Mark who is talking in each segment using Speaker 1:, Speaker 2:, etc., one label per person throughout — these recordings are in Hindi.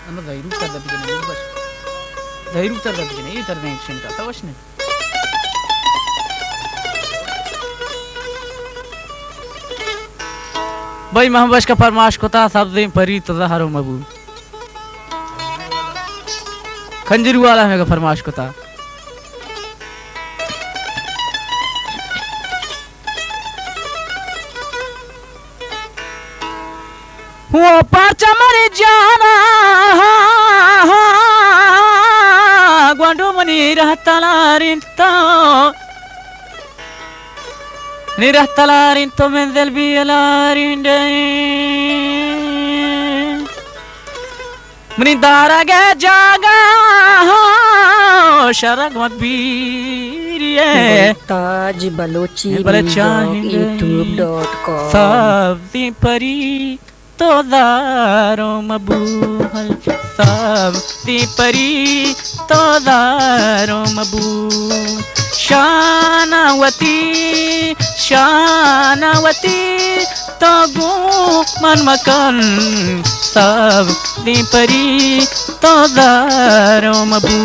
Speaker 1: Ama ಧೈರ್ಯ ತರಬೇತಿಗೆ ಬಸ್ ಧೈರ್ಯ ತರಬೇತಿಗೆ ಈ ತರನೇ ಆಕ್ಷನ್ का तवश नहीं भाई महबश का फरमाश को था सब दिन परी तज़हरो मबू खंजरू वाला है का फरमाश को था वो पाचा मरे जाना ग्वांडो मनी रहता लारिंता ni रहता लारिंतो में दिल भी लारिंडे मनी दारा के जागा शरग मबीरिये
Speaker 2: ताज बलोची
Speaker 1: YouTube.com सब दी परी तो दारो मबूहल सब दी परी तो दारो मबू शानावती शानावती तो गो मन मकन सब दी परी तो दारो मबू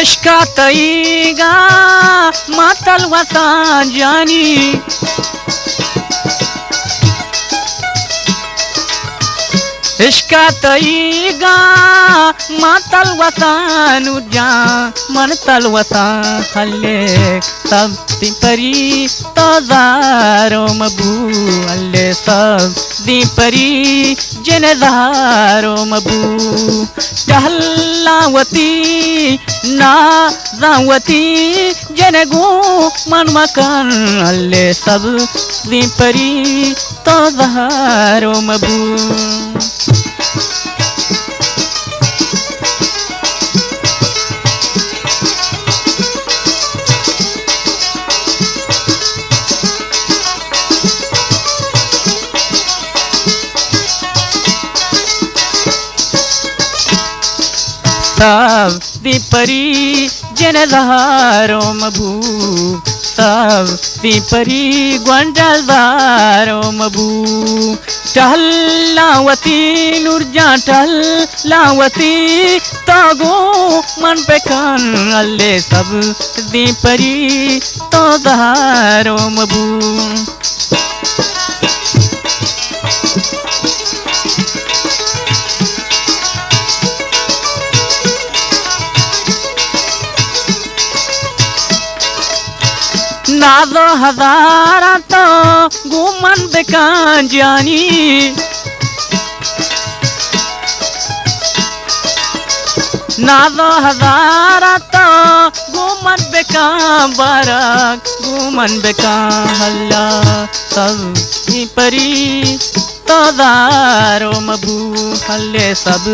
Speaker 1: इश्का तईगा मातल वसा जानी इश्का तईगा मातल वसा नुजा मन तल वसा हल्ले सब दी परी तो दारो मबू हल्ले सब दी परी जन दारो मबू टहलावती नाजावती जनगो मन मकान अल्ले सब दी परी तो दारो मबू सब दी परी जन दारो मबू सब दी परी ग्वांडलदारो मबू टहलावती नूरजा टहलावती तागो मन पे कान अल्ले सब दी परी तो दारो मबू नाज़ो हज़ारा तो गुमन बेकान जानी नाज़ो हज़ारा तो गुमन बेकान बारक गुमन बेकान हल्ला सब दी परी तो दारो मबू हल्ले सब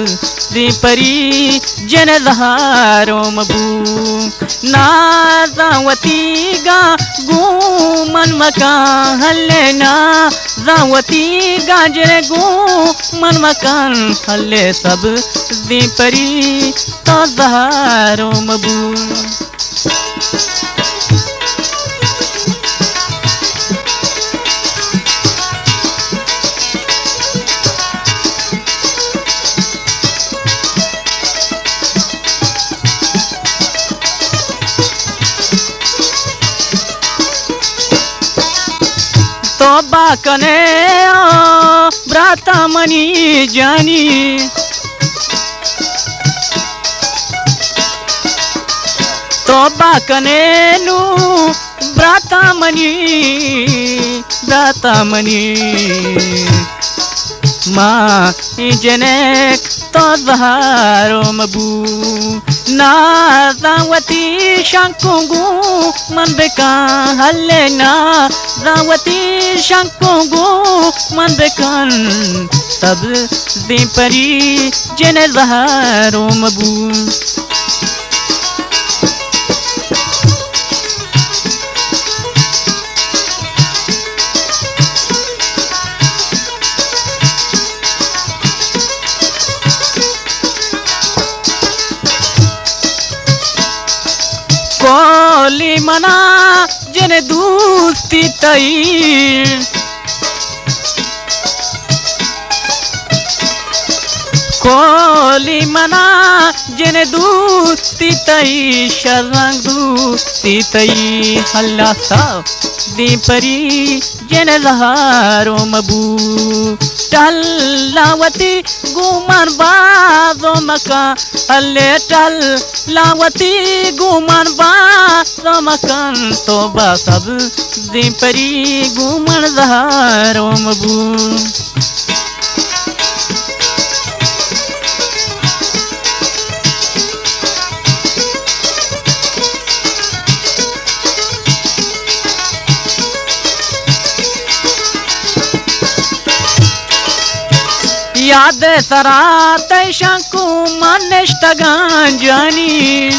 Speaker 1: दी परी जन दारो मबू नाज़ावती गा गो मन मका हल्ले नाज़ावती गा जन गो मन मकान हल्ले सब दी परी तो दारो मबू तोबा कने ब्राता मनी जानी तोबा कने नु ब्राता मनी माँ जनेक तो दारो मबू नाज़ावती शंकुगु मन बेका हल्ले नाज़ावती शंकुगु मन बेकान सब दी परी जन दारो मबू कोली मना जने दूस्ती तई कोली मना जने दूस्ती तई शरंग दूस्ती तई हल्ला सा दी परी जने लहारो मबू टल्लावती गुमर बाजो मका अल्ले टल्लावती गुमर बाजो मकन तो सब दी परी गुमर लहारो मबू याद सरात शंकु मनष्टगान जानी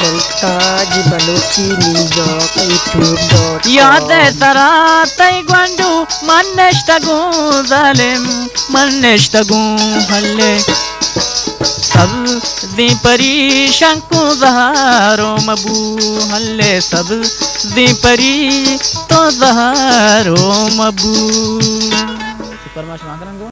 Speaker 2: गलताज बलोची न्यूयॉर्क यूट्यूब
Speaker 1: याद सरात ग्वंडू मनष्टगु जालिम मनष्टगु हल्ले सब दी परी शंकु जहारो मबू हल्ले सब दी परी तो जहारो मबू परमाश